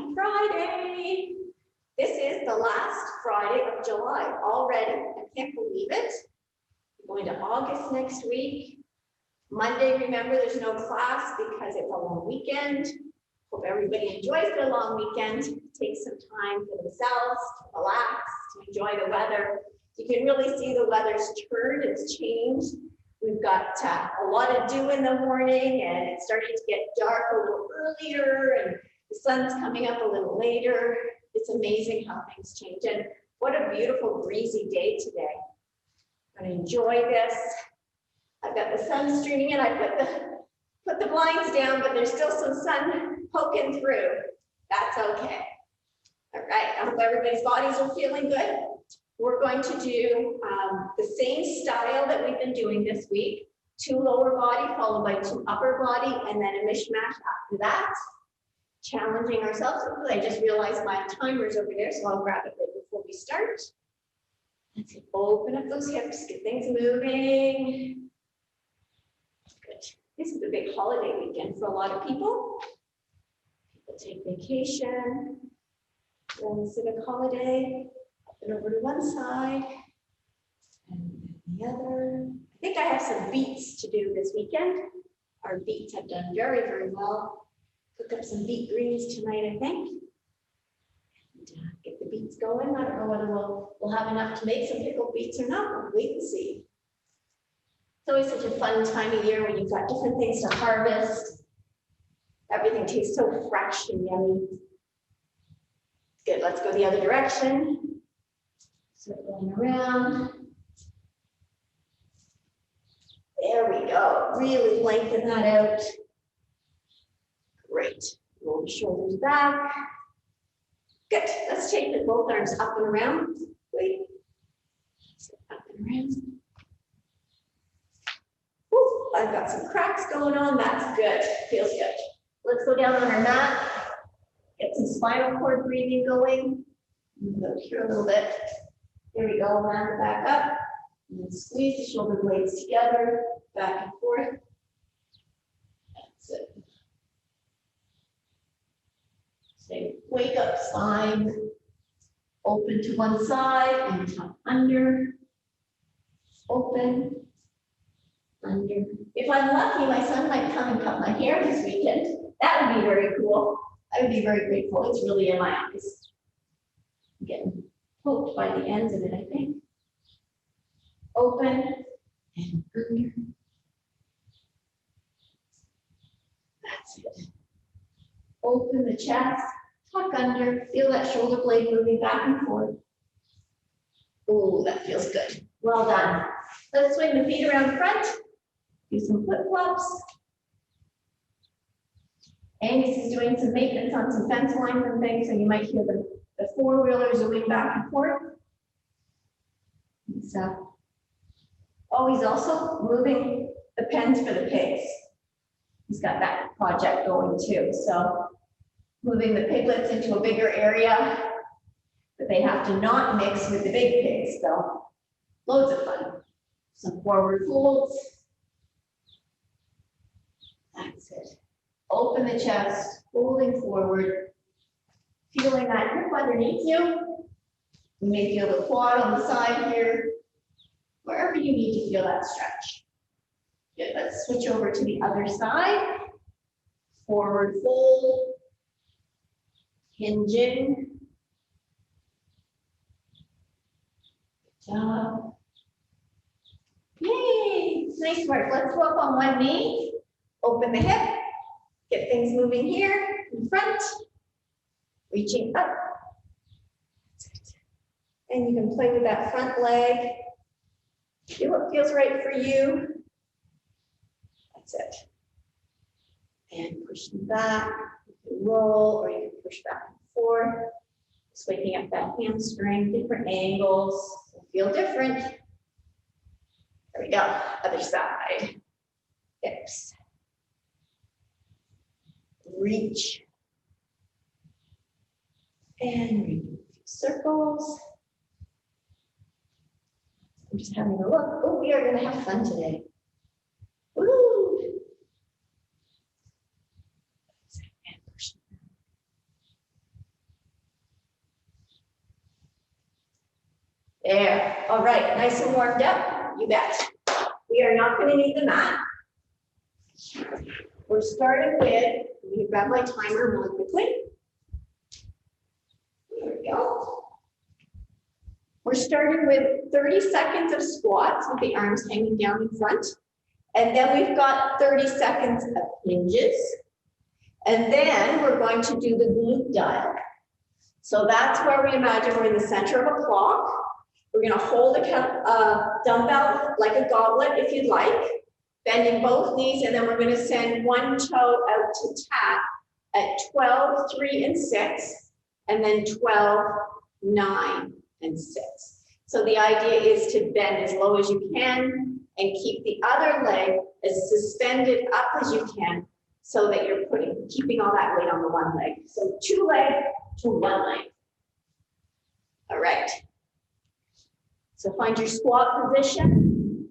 Happy Friday. This is the last Friday of July already. I can't believe it. We're going to August next week. Monday, remember, there's no class because it's a long weekend. Hope everybody enjoys their long weekend. Take some time for themselves, to relax, to enjoy the weather. You can really see the weather's turned, it's changed. We've got a lot of dew in the morning and it's starting to get dark a little earlier and the sun's coming up a little later. It's amazing how things change. And what a beautiful breezy day today. I'm gonna enjoy this. I've got the sun streaming in. I put the blinds down, but there's still some sun poking through. That's okay. All right, I hope everybody's bodies are feeling good. We're going to do the same style that we've been doing this week. 2 lower body followed by 2 upper body and then a mishmash after that. Challenging ourselves. I just realized my timer's over there, so I'll grab it right before we start. Let's open up those hips, get things moving. Good. This is a big holiday weekend for a lot of people. People take vacation, then the civic holiday. And over to one side and the other. I think I have some beets to do this weekend. Our beets have done very, very well. Cook up some beet greens tonight, I think. And get the beets going. I don't know whether we'll have enough to make some pickled beets or not. We'll wait and see. It's always such a fun time of year when you've got different things to harvest. Everything tastes so fresh and yummy. Good, let's go the other direction. So going around. There we go. Really lengthen that out. Great. Roll the shoulders back. Good. Let's take both arms up and around. Wait. Up and around. Ooh, I've got some cracks going on. That's good. Feels good. Let's go down on our mat. Get some spinal cord breathing going. Go here a little bit. There we go, round it back up, and then squeeze the shoulder blades together, back and forth. That's it. Say, wake up spine, open to one side and tuck under, open, under. If I'm lucky, my son might come and cut my hair this weekend. That would be very cool. I would be very grateful. It's really in my eyes. I'm getting poked by the ends of it, I think. Open and under. That's it. Open the chest, tuck under, feel that shoulder blade moving back and forth. Oh, that feels good. Well done. Let's swing the feet around front. Do some flip-flops. Angus is doing some maintenance on some fence lines and things, so you might hear the four-wheelers zooming back and forth. So, oh, he's also moving the pens for the pigs. He's got that project going too. So, moving the piglets into a bigger area, but they have to not mix with the big pigs. So, loads of fun. Some forward folds. That's it. Open the chest, folding forward. Feeling that grip underneath you. You may feel the quad on the side here. Wherever you need to feel that stretch. Good, let's switch over to the other side. Forward fold. Hinging. Good job. Yay, nice work. Let's go up on one knee. Open the hip. Get things moving here in front. Reaching up. And you can play with that front leg. Do what feels right for you. That's it. And pushing back. You can roll or you can push back and forth. Just waking up that hamstring, different angles. Will feel different. There we go. Other side. Hips. Reach. And read a few circles. I'm just having a look. Oh, we are going to have fun today. Woo! There. All right, nice and warmed up. You bet. We are not going to need the mat. We're starting with, I'm going to grab my timer really quickly. There we go. We're starting with 30 seconds of squats with the arms hanging down in front. And then we've got 30 seconds of hinges. And then we're going to do the glute dial. So that's where we imagine we're in the center of a clock. We're going to hold a dumbbell like a goblet if you'd like, bending both knees, and then we're going to send one toe out to tap at 12, 3, and 6, and then 12, 9, and 6. So the idea is to bend as low as you can and keep the other leg as suspended up as you can so that you're keeping all that weight on the one leg. So 2 leg to 1 leg. All right. So find your squat position,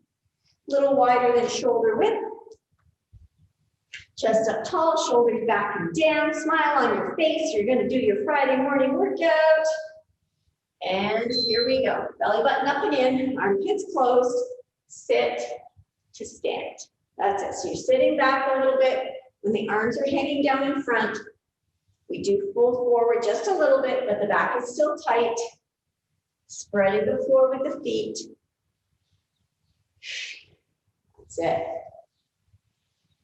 a little wider than shoulder width. Chest up tall, shoulders back and down, smile on your face. You're going to do your Friday morning workout. And here we go. Belly button up and in, armpits closed, sit to stand. That's it. So you're sitting back a little bit. When the arms are hanging down in front, we do fold forward just a little bit, but the back is still tight. Spreading the floor with the feet. That's it.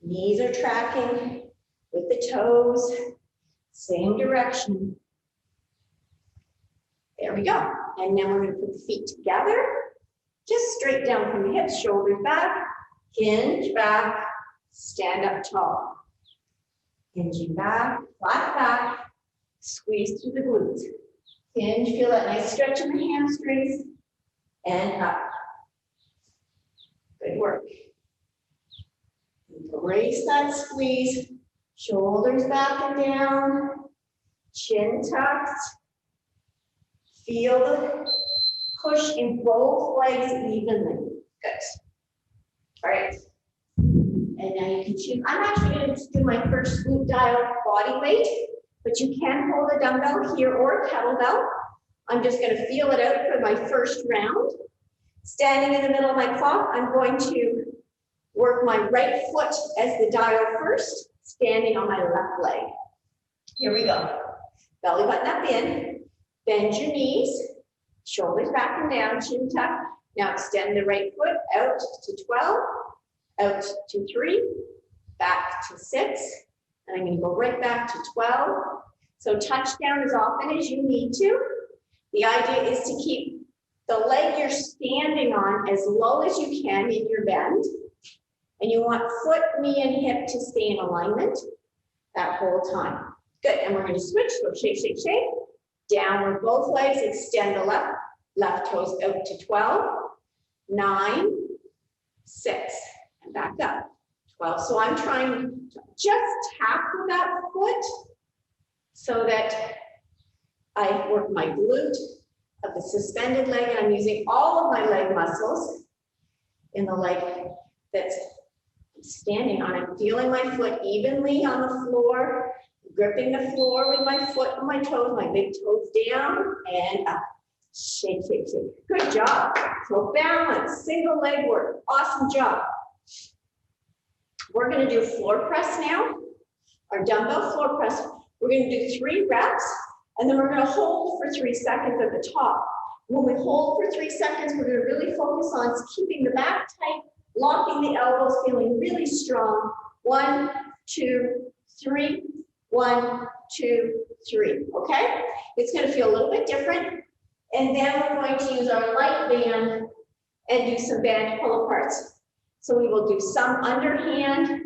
Knees are tracking with the toes, same direction. There we go. And now we're going to put the feet together, just straight down from the hips, shoulders back, hinge back, stand up tall. Hinging back, flat back, squeeze through the glutes. Hinge, feel that nice stretch in the hamstrings, and up. Good work. Embrace that squeeze, shoulders back and down, chin tucked. Feel the push in both legs evenly. Good. All right. And now you can choose. I'm actually going to do my first glute dial body weight, but you can hold a dumbbell here or a kettlebell. I'm just going to feel it out for my first round. Standing in the middle of my clock, I'm going to work my right foot as the dial first, standing on my left leg. Here we go. Belly button up in, bend your knees, shoulders back and down, chin tuck. Now extend the right foot out to 12, out to 3, back to 6, and I'm going to go right back to 12. So touch down as often as you need to. The idea is to keep the leg you're standing on as low as you can in your bend. And you want foot, knee, and hip to stay in alignment that whole time. Good, and we're going to switch, so shake, shake, shake. Downward both legs, extend the left toes out to 12, 9, 6, and back up, 12. So I'm trying to just tap with that foot so that I work my glute of the suspended leg, and I'm using all of my leg muscles in the leg that's standing on. I'm feeling my foot evenly on the floor, gripping the floor with my foot and my toes, my big toes down and up. Shake, shake, shake. Good job. So balance, single leg work. Awesome job. We're going to do floor press now, our dumbbell floor press. We're going to do 3 reps, and then we're going to hold for 3 seconds at the top. When we hold for 3 seconds, we're going to really focus on keeping the back tight, locking the elbows, feeling really strong. 1, 2, 3. 1, 2, 3. Okay? It's going to feel a little bit different. And then we're going to use our light band and do some band pull-aparts. So we will do some underhand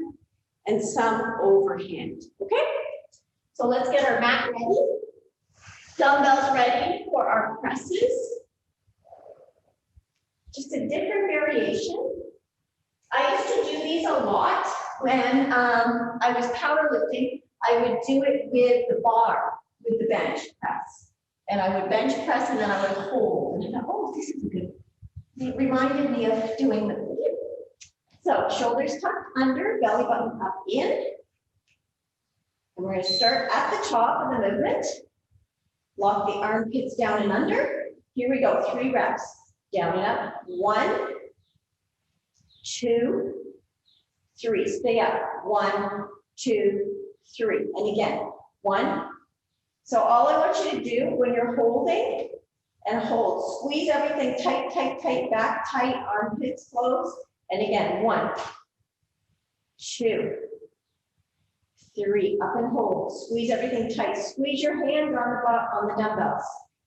and some overhand. Okay? So let's get our mat ready. Dumbbells ready for our presses. Just a different variation. I used to do these a lot when I was powerlifting. I would do it with the bar, with the bench press. And I would bench press and then I would hold. And I thought, oh, this is good. It reminded me of doing the hip. So shoulders tucked under, belly button up in. And we're going to start at the top of the movement. Lock the armpits down and under. Here we go, 3 reps. Down and up. 1, 2, 3. Stay up. 1, 2, 3. And again, 1. So all I want you to do when you're holding and hold, squeeze everything tight, tight, tight, back tight, armpits closed. And again, 1, 2, 3, up and hold. Squeeze everything tight. Squeeze your hands on the dumbbells.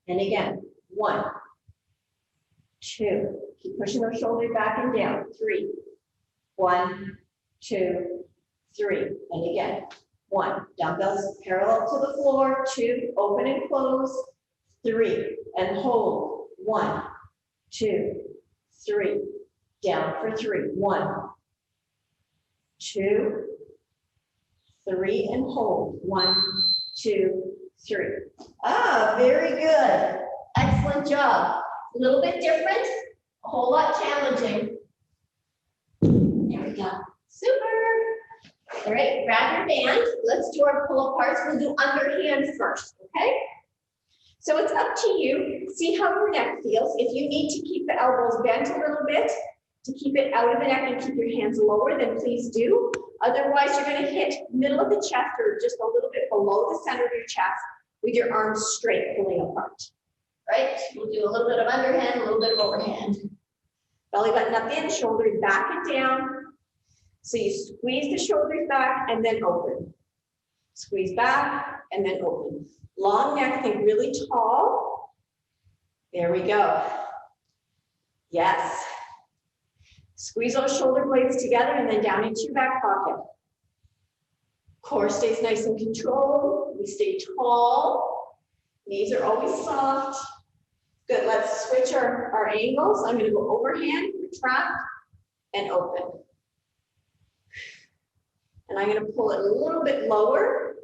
And again, 1, 2. Keep pushing those shoulders back and down. 3, 1, 2, 3. And again, 1. Dumbbells parallel to the floor. 2. Open and close. 3. And hold. 1, 2, 3. Down for 3. 1, 2, 3, and hold. 1, 2, 3. Ah, very good. Excellent job. A little bit different, a whole lot challenging. There we go. Super. All right, grab your band. Let's do our pull-aparts. We'll do underhand first, okay? So it's up to you. See how your neck feels. If you need to keep the elbows bent a little bit, to keep it out of the neck and keep your hands lower, then please do. Otherwise, you're going to hit middle of the chest or just a little bit below the center of your chest with your arms straight, pulling apart. Right? We'll do a little bit of underhand, a little bit of overhand. Belly button up in, shoulders back and down. So you squeeze the shoulders back and then open. Squeeze back and then open. Long neck, think really tall. There we go. Yes. Squeeze those shoulder blades together and then down into your back pocket. Core stays nice and controlled. We stay tall. Knees are always soft. Good, let's switch our angles. I'm gonna go overhand, retract, and open. And I'm gonna pull it a little bit lower.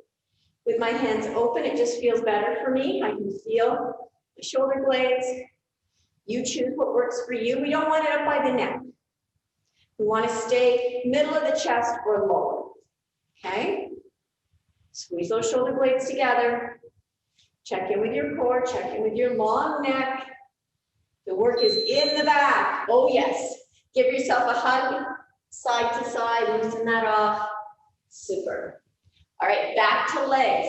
With my hands open, it just feels better for me. I can feel the shoulder blades. You choose what works for you. We don't want it up by the neck. We wanna stay middle of the chest or lower, okay? Squeeze those shoulder blades together. Check in with your core, check in with your long neck. The work is in the back. Oh yes. Give yourself a hug, side to side, loosen that off. Super. All right, back to legs.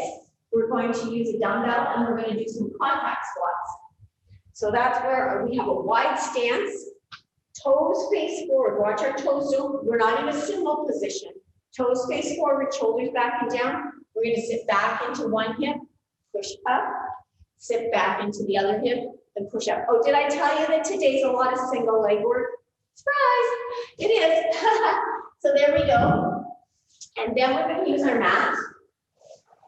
We're going to use a dumbbell and we're going to do some contact squats. So that's where we have a wide stance, toes face forward. Watch our toes. We're not in a sumo position. Toes face forward, shoulders back and down. We're going to sit back into one hip. Push up, sit back into the other hip, and push up. Oh, did I tell you that today's a lot of single leg work? Surprise! It is. So there we go. And then we're going to use our mat.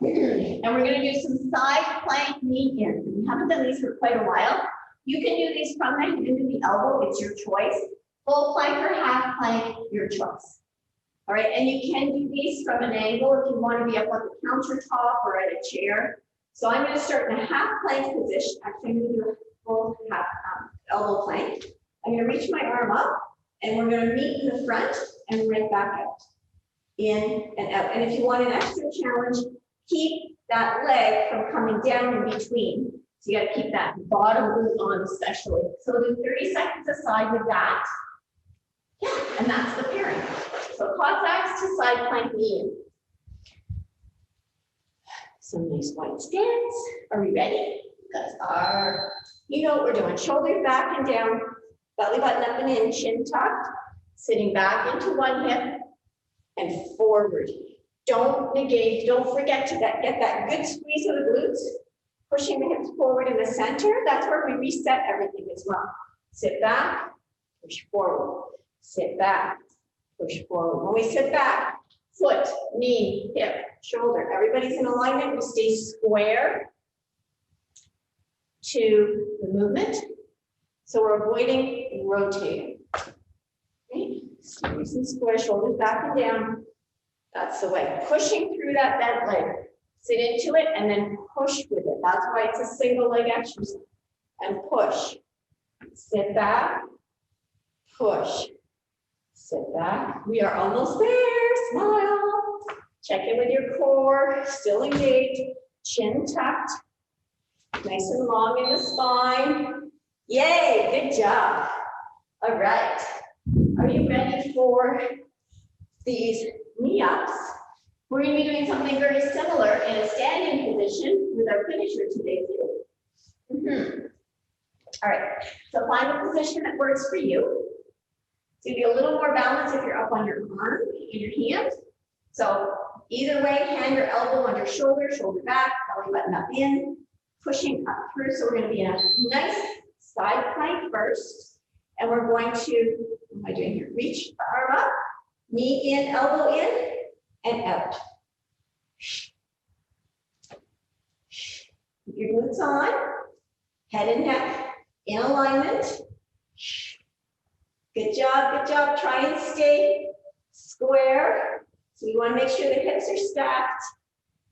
And we're going to do some side plank knee in. We haven't done these for quite a while. You can do these from the hand to the elbow. It's your choice. Full plank or half plank, your choice. All right, and you can do these from an angle if you want to be up on the countertop or at a chair. So I'm going to start in a half plank position. Actually, I'm going to do a full half elbow plank. I'm going to reach my arm up, and we're going to meet in the front and right back out. In and out. And if you want an extra challenge, keep that leg from coming down in between. So you got to keep that bottom boot on especially. So do 30 seconds aside with that. Yeah, and that's the pairing. So Cossacks to side plank knee in. Some nice wide stance. Are we ready? Because you know what we're doing. Shoulders back and down, belly button up and in, chin tucked, sitting back into one hip and forward. Don't negate, don't forget to get that good squeeze of the glutes, pushing the hips forward in the center. That's where we reset everything as well. Sit back, push forward, sit back, push forward. When we sit back, foot, knee, hip, shoulder. Everybody's in alignment. We stay square to the movement. So we're avoiding rotating. Okay? Nice and square, shoulders back and down. That's the way. Pushing through that bent leg. Sit into it and then push with it. That's why it's a single leg exercise. And push. Sit back, push. Sit back. We are almost there. Smile. Check in with your core. Still engaged. Chin tucked. Nice and long in the spine. Yay, good job. All right. Are you ready for these knee ups? We're going to be doing something very similar in a standing position with our finisher today too. All right, so find a position that works for you. So you'll be a little more balanced if you're up on your arm and your hand. So either way, hand or elbow under shoulder, shoulder back, belly button up in, pushing up through. So we're going to be in a nice side plank first. And we're going to, what am I doing here? Reach the arm up, knee in, elbow in, and out. Keep your glutes on, head and neck in alignment. Good job, good job. Try and stay square. So we want to make sure the hips are stacked.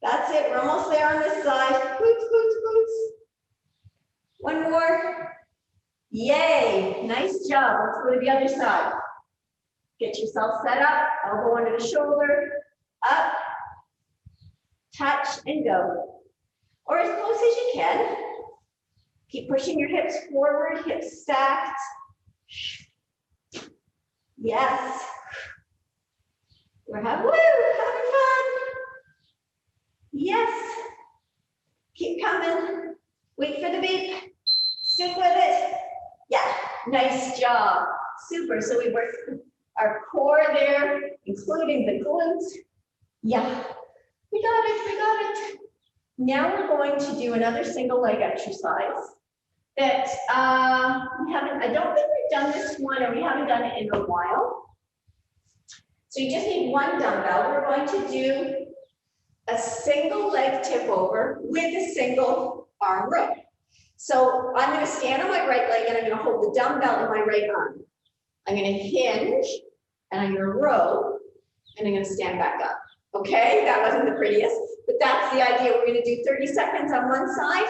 That's it. We're almost there on this side. Glutes, glutes, glutes. One more. Yay. Nice job. Let's go to the other side. Get yourself set up. Elbow under the shoulder. Up. Touch and go. Or as close as you can. Keep pushing your hips forward, hips stacked. Yes. We're having fun. Yes. Keep coming. Wait for the beep. Stick with it. Yeah, nice job. Super. So we work our core there, including the glutes. Yeah, we got it, we got it. Now we're going to do another single leg exercise that I don't think we've done this one, or we haven't done it in a while. So you just need one dumbbell. We're going to do a single leg tip over with a single arm row. So I'm going to stand on my right leg and I'm going to hold the dumbbell in my right arm. I'm going to hinge and I'm going to row and I'm going to stand back up. Okay, that wasn't the prettiest, but that's the idea. We're going to do 30 seconds on one side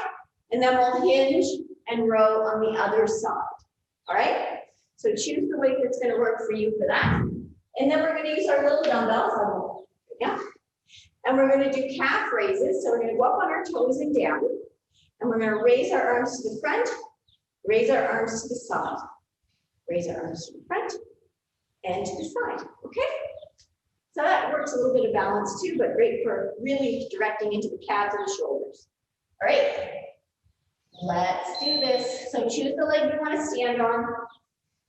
and then we'll hinge and row on the other side. All right, so choose the weight that's going to work for you for that. And then we're going to use our little dumbbells. Yeah. And we're going to do calf raises. So we're going to go up on our toes and down. And we're going to raise our arms to the front, raise our arms to the side. Raise our arms to the front and to the side. Okay? So that works a little bit of balance too, but great for really directing into the calves and the shoulders. All right. Let's do this. So choose the leg you want to stand on.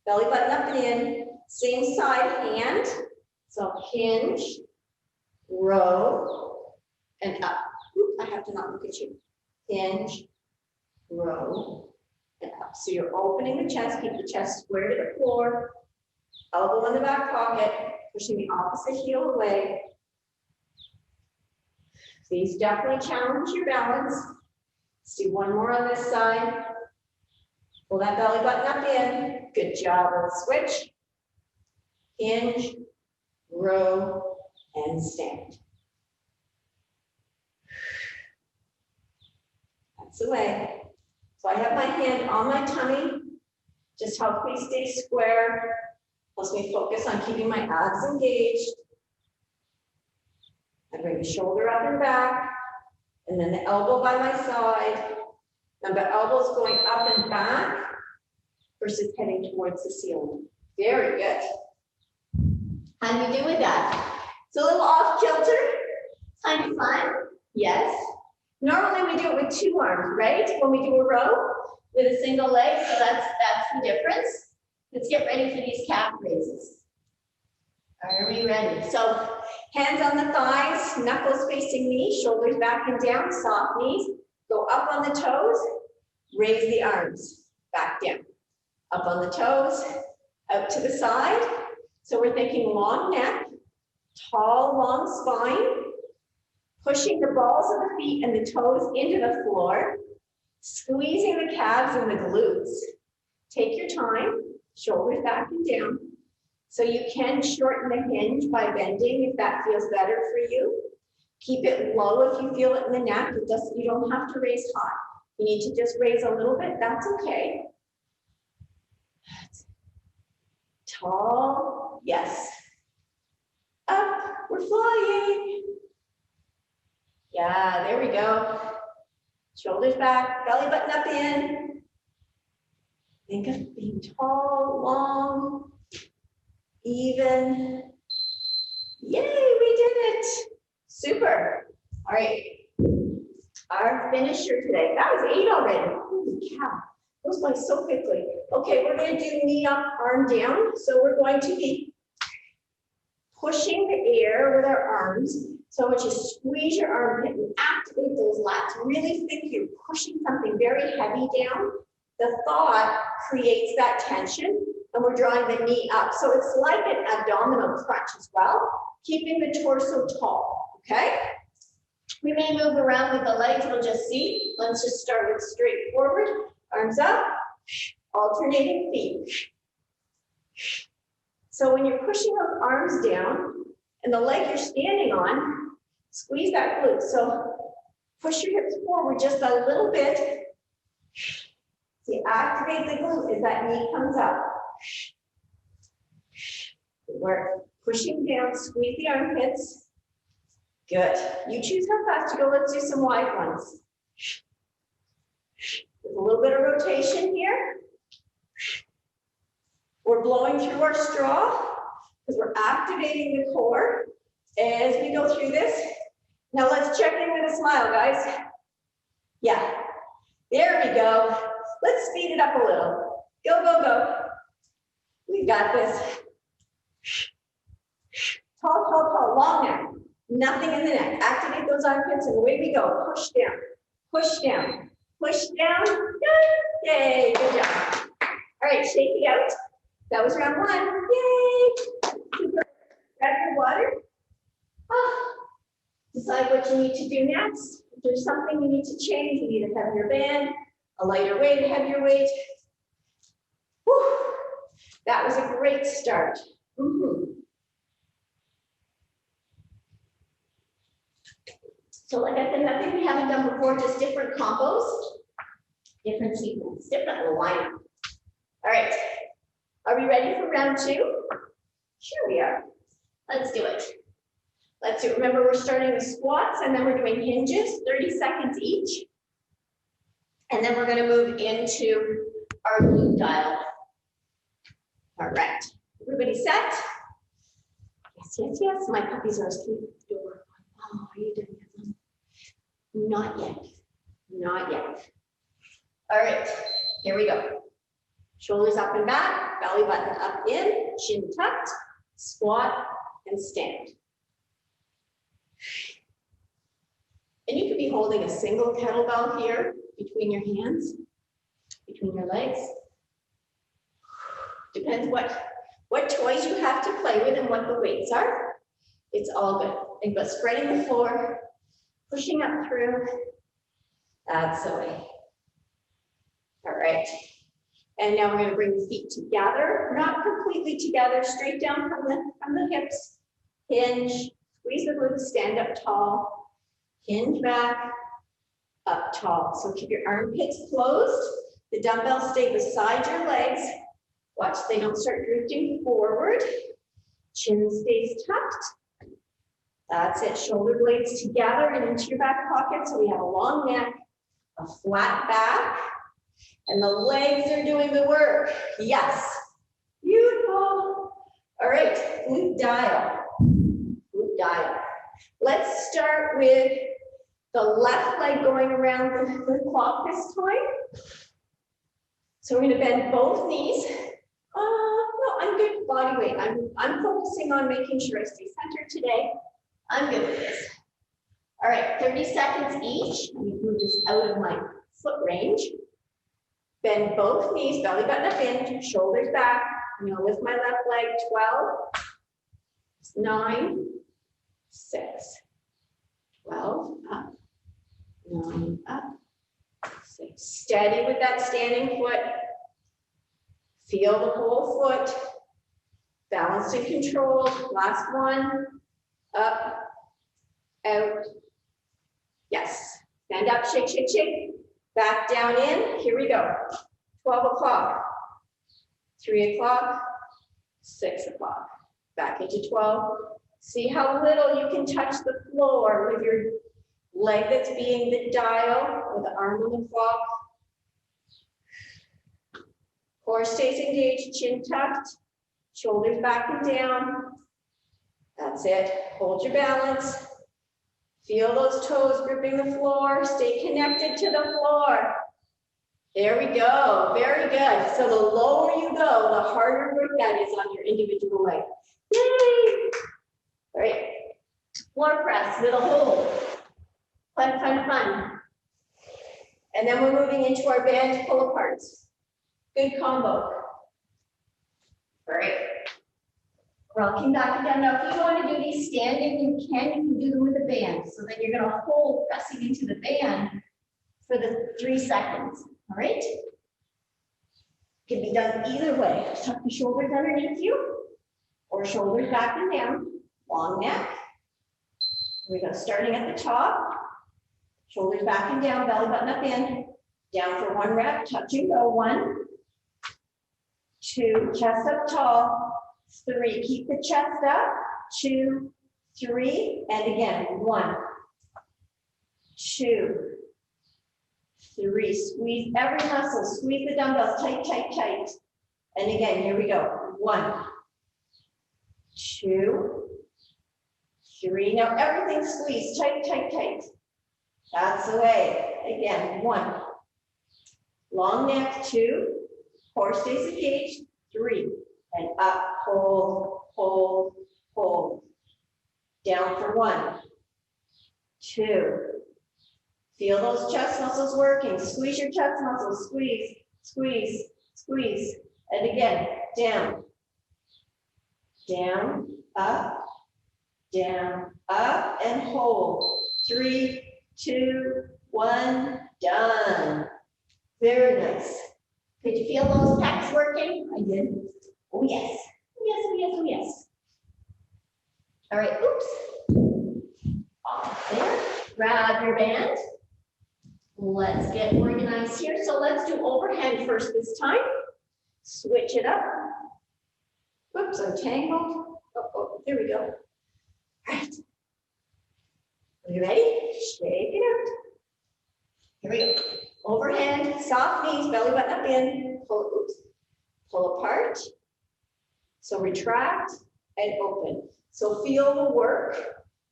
Belly button up and in. Same side hand. So hinge, row, and up. Oop, I have to not look at you. Hinge, row, and up. So you're opening the chest. Keep the chest square to the floor. Elbow in the back pocket. Pushing the opposite heel away. These definitely challenge your balance. Let's do one more on this side. Pull that belly button up in. Good job. Let's switch. Hinge, row, and stand. That's the way. So I have my hand on my tummy. Just help me stay square. Helps me focus on keeping my abs engaged. I bring the shoulder up and back, and then the elbow by my side. Remember, elbows going up and back versus heading towards the ceiling. Very good. How do you do with that? It's a little off kilter. Kind of fun. Yes. Normally we do it with two arms, right? When we do a row with a single leg, so that's the difference. Let's get ready for these calf raises. Are we ready? So hands on the thighs, knuckles facing me, shoulders back and down, soft knees. Go up on the toes, raise the arms, back down. Up on the toes, out to the side. So we're thinking long neck, tall, long spine, pushing the balls of the feet and the toes into the floor, squeezing the calves and the glutes. Take your time, shoulders back and down. So you can shorten the hinge by bending if that feels better for you. Keep it low if you feel it in the neck. You don't have to raise high. You need to just raise a little bit, that's okay. Tall, yes. Up, we're flying. Yeah, there we go. Shoulders back, belly button up in. Think of being tall, long, even. Yay, we did it. Super. All right. Our finisher today. That was 8 already. Holy cow. Goes by so quickly. Okay, we're going to do knee up, arm down. So we're going to be pushing the air with our arms. So I want you to squeeze your armpit and activate those lats. Really think you're pushing something very heavy down. The thought creates that tension, and we're drawing the knee up. So it's like an abdominal crunch as well, keeping the torso tall, okay? We may move around with the legs, we'll just see. Let's just start with straight forward, arms up, alternating feet. So when you're pushing those arms down and the leg you're standing on, squeeze that glute. So push your hips forward just a little bit. So activate the glute as that knee comes up. We're pushing down, squeeze the armpits. Good. You choose how fast you go. Let's do some wide ones. With a little bit of rotation here. We're blowing through our straw because we're activating the core as we go through this. Now let's check in with a smile, guys. Yeah, there we go. Let's speed it up a little. Go, go, go. We got this. Tall, tall, tall, long neck. Nothing in the neck. Activate those armpits and away we go. Push down, push down, push down. Good. Yay, good job. All right, shake it out. That was round 1. Yay. Super. Grab your water. Decide what you need to do next. If there's something you need to change, you need a heavier band, a lighter weight, a heavier weight. Whew. That was a great start. So like I said, nothing we haven't done before, just different combos, different sequence, different lineup. All right, are we ready for round 2? Sure we are. Let's do it. Let's do it. Remember, we're starting with squats and then we're doing hinges, 30 seconds each. And then we're going to move into our glute dial. All right, everybody set? Yes, yes, yes. My puppies are asleep at the door. Oh, are you doing it? Not yet. Not yet. All right, here we go. Shoulders up and back, belly button up in, chin tucked, squat, and stand. And you could be holding a single kettlebell here between your hands, between your legs. Depends what toys you have to play with and what the weights are. It's all good. Think about spreading the floor, pushing up through. That's the way. All right. And now we're going to bring the feet together, not completely together, straight down from the hips. Hinge, squeeze the glutes, stand up tall, hinge back, up tall. So keep your armpits closed. The dumbbells stay beside your legs. Watch they don't start drifting forward. Chin stays tucked. That's it. Shoulder blades together and into your back pocket. So we have a long neck, a flat back, and the legs are doing the work. Yes. Beautiful. All right. Glute dial. Glute dial. Let's start with the left leg going around the clock this time. So we're going to bend both knees. No, I'm good body weight. I'm focusing on making sure I stay centered today. I'm good with this. All right, 30 seconds each. Let me move this out of my foot range. Bend both knees, belly button up in, shoulders back. I'm going to lift my left leg. 12, 9, 6, 12, up, 9, up, 6. Steady with that standing foot. Feel the whole foot. Balanced and controlled. Last one. Up, out. Yes. Stand up, shake, shake, shake. Back down in. Here we go. 12 o'clock. 3 o'clock. 6 o'clock. Back into 12. See how little you can touch the floor with your leg that's being the dial or the arm on the clock. Core stays engaged, chin tucked, shoulders back and down. That's it. Hold your balance. Feel those toes gripping the floor. Stay connected to the floor. There we go. Very good. So the lower you go, the harder work that is on your individual leg. Yay! All right. Floor press with a hold. Fun, fun, fun. And then we're moving into our band pull aparts. Good combo. All right. Rocking back and down. Now, if you want to do these standing, you can do them with a band. So then you're going to hold pressing into the band for the 3 seconds. All right. Can be done either way. Tuck the shoulders underneath you or shoulders back and down. Long neck. Here we go. Starting at the top. Shoulders back and down, belly button up in. Down for 1 rep. Touch and go. 1, 2, chest up tall. 3, keep the chest up. 2, 3, and again. 1, 2, 3. Squeeze every muscle. Squeeze the dumbbells tight, tight, tight. And again, here we go. 1, 2, 3. Now everything squeezed tight, tight, tight. That's the way. Again, 1. Long neck, 2. Core stays engaged. 3. And up, hold, hold, hold. Down for 1, 2. Feel those chest muscles working. Squeeze your chest muscles. Squeeze, squeeze, squeeze. And again, down, down, up, and hold. 3, 2, 1, done. Very nice. Could you feel those pecs working? I did. Oh yes. Oh yes, oh yes, oh yes. All right, oops. Off there. Grab your band. Let's get organized here. So let's do overhand first this time. Switch it up. Whoops, I'm tangled. Oh, there we go. All right. Are you ready? Shake it out. Here we go. Overhand, soft knees, belly button up in. Pull, oops. Pull apart. So retract and open. So feel the work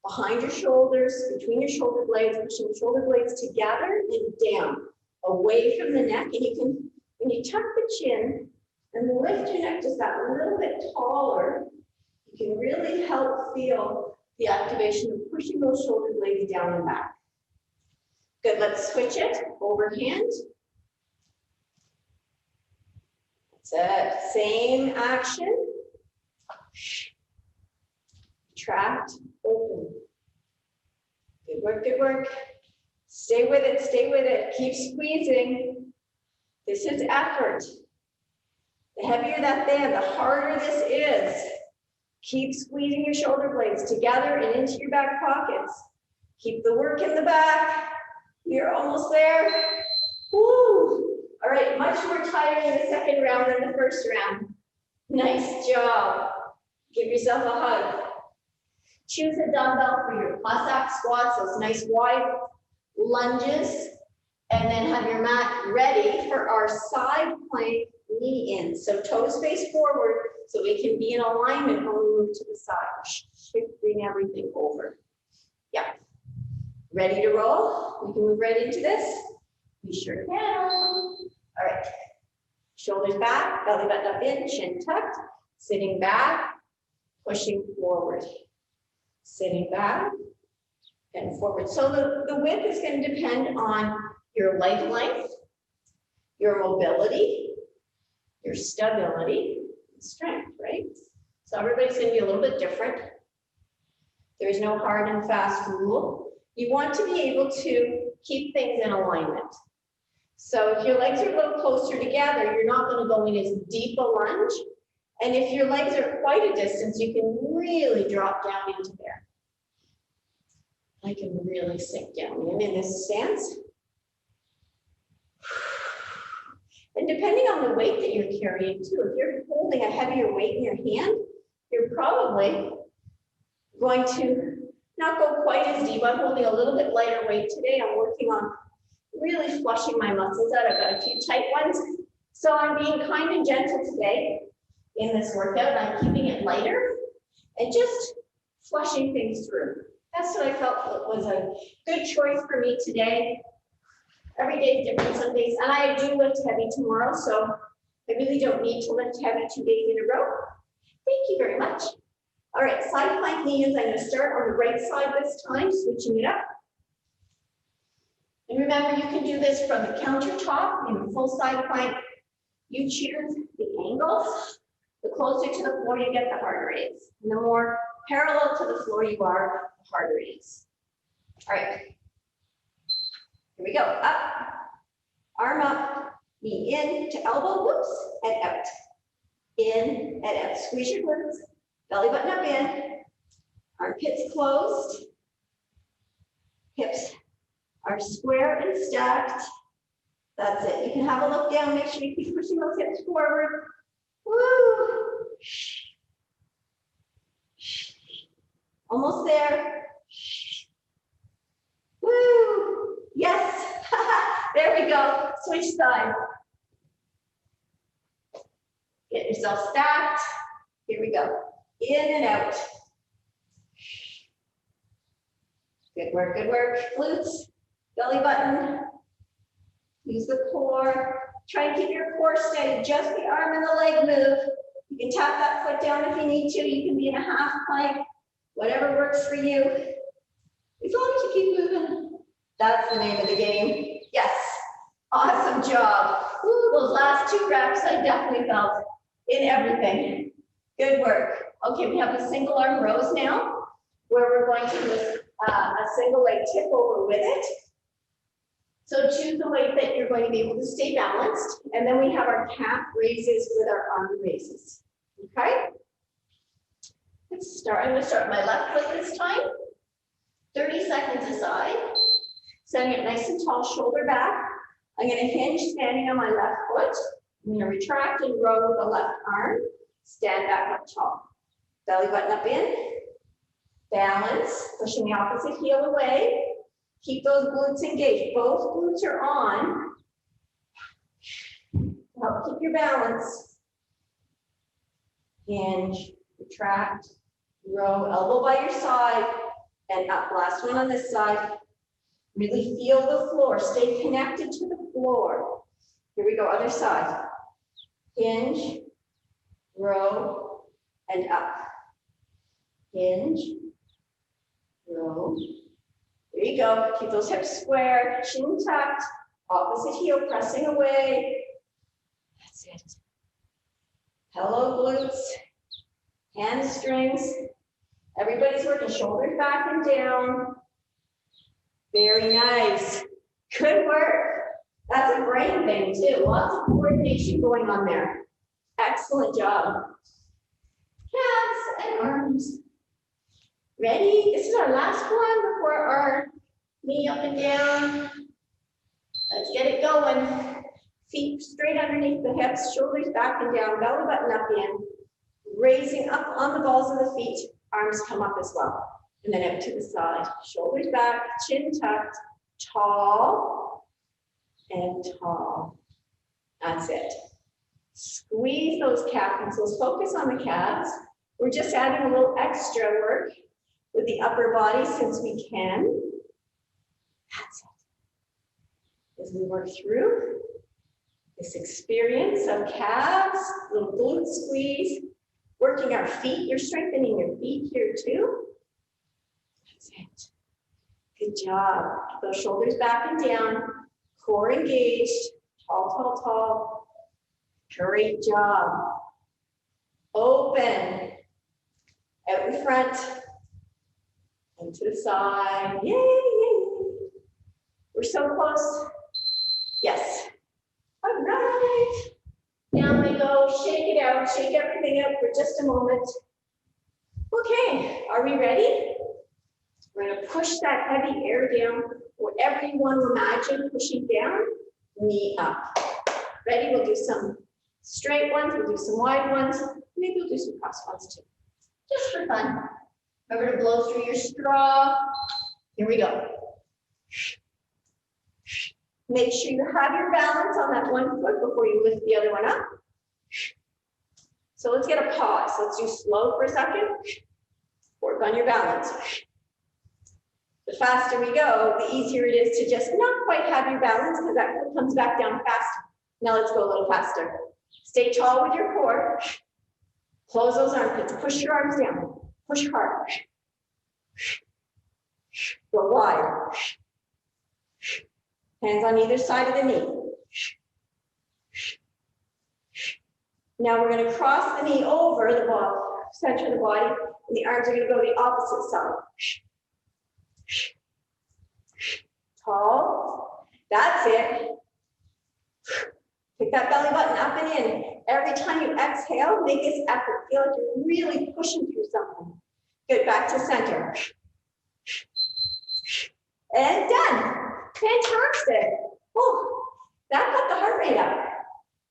behind your shoulders, between your shoulder blades, pushing the shoulder blades together and down, away from the neck. And you can, when you tuck the chin and lift your neck just that little bit taller, you can really help feel the activation of pushing those shoulder blades down and back. Good, let's switch it, overhand. That's it, same action. Retract, open. Good work, good work. Stay with it, stay with it. Keep squeezing. This is effort. The heavier that band, the harder this is. Keep squeezing your shoulder blades together and into your back pockets. Keep the work in the back. You're almost there. Woo! All right, much more tiring in the second round than the first round. Nice job. Give yourself a hug. Choose a dumbbell for your Cossack squats, those nice wide lunges, and then have your mat ready for our side plank knee in. So toes face forward so we can be in alignment when we move to the side, shifting everything over. Yeah. Ready to roll? We can move right into this. We sure can. All right. Shoulders back, belly button up in, chin tucked, sitting back, pushing forward. Sitting back and forward. So the width is going to depend on your leg length, your mobility, your stability, and strength, right? So everybody's going to be a little bit different. There's no hard and fast rule. You want to be able to keep things in alignment. So if your legs are a little closer together, you're not going to go in as deep a lunge. And if your legs are quite a distance, you can really drop down into there. I can really sink down in this stance. And depending on the weight that you're carrying too, if you're holding a heavier weight in your hand, you're probably going to not go quite as deep. I'm holding a little bit lighter weight today. I'm working on really flushing my muscles out. I've got a few tight ones. So I'm being kind and gentle today in this workout. I'm keeping it lighter and just flushing things through. That's what I felt was a good choice for me today. Every day is different some days, and I do lift heavy tomorrow, so I really don't need to lift heavy 2 days in a row. Thank you very much. All right, side plank knees. I'm going to start on the right side this time, switching it up. And remember, you can do this from the countertop in a full side plank. You choose the angles. The closer to the floor you get, the harder it is. And the more parallel to the floor you are, the harder it is. All right. Here we go. Up, arm up, knee in to elbow, whoops, and out. In and out. Squeeze your glutes, belly button up in, armpits closed, hips are square and stacked. That's it. You can have a look down, make sure you keep pushing those hips forward. Woo! Almost there. Woo! Yes! There we go. Switch sides. Get yourself stacked. Here we go. In and out. Good work, good work. Glutes, belly button. Use the core. Try and keep your core steady. Just the arm and the leg move. You can tap that foot down if you need to. You can be in a half plank. Whatever works for you. As long as you keep moving. That's the name of the game. Yes. Awesome job. Ooh, those last 2 reps I definitely felt in everything. Good work. Okay, we have the single arm rows now, where we're going to do a single leg tip over with it. So choose the weight that you're going to be able to stay balanced. And then we have our calf raises with our arm raises. Okay? Let's start. I'm going to start with my left foot this time. 30 seconds aside. Setting it nice and tall, shoulder back. I'm going to hinge standing on my left foot. I'm going to retract and row the left arm. Stand back up tall. Belly button up in. Balance. Pushing the opposite heel away. Keep those glutes engaged. Both glutes are on. Help keep your balance. Hinge, retract, row, elbow by your side, and up. Last one on this side. Really feel the floor. Stay connected to the floor. Here we go, other side. Hinge, row, and up. Hinge, row. There you go. Keep those hips square, chin tucked, opposite heel pressing away. That's it. Hello, glutes, hamstrings. Everybody's working shoulders back and down. Very nice. Good work. That's a brain thing too. Lots of coordination going on there. Excellent job. Calves and arms. Ready? This is our last one before our knee up and down. Let's get it going. Feet straight underneath the hips, shoulders back and down, belly button up in. Raising up on the balls of the feet, arms come up as well. And then out to the side. Shoulders back, chin tucked, tall and tall. That's it. Squeeze those calf muscles. Focus on the calves. We're just adding a little extra work with the upper body since we can. That's it. As we work through this experience of calves, little glute squeeze, working our feet. You're strengthening your feet here too. That's it. Good job. Keep those shoulders back and down, core engaged, tall, tall, tall. Great job. Open. Out in front. And to the side. Yay, yay. We're so close. Yes. All right. Down we go. Shake it out. Shake everything out for just a moment. Okay. Are we ready? We're going to push that heavy air down. Whatever you want to imagine pushing down, knee up. Ready? We'll do some straight ones. We'll do some wide ones. Maybe we'll do some cross ones too. Just for fun. Remember to blow through your straw. Here we go. Make sure you have your balance on that one foot before you lift the other one up. So let's get a pause. Let's do slow for a second. Work on your balance. The faster we go, the easier it is to just not quite have your balance because that foot comes back down fast. Now let's go a little faster. Stay tall with your core. Close those armpits. Push your arms down. Push hard. Go wide. Hands on either side of the knee. Now we're going to cross the knee over the body, center of the body, and the arms are going to go the opposite side. Tall. That's it. Pick that belly button up and in. Every time you exhale, make this effort. Feel like you're really pushing through something. Good, back to center. And done. Fantastic. Oh, that got the heart rate up.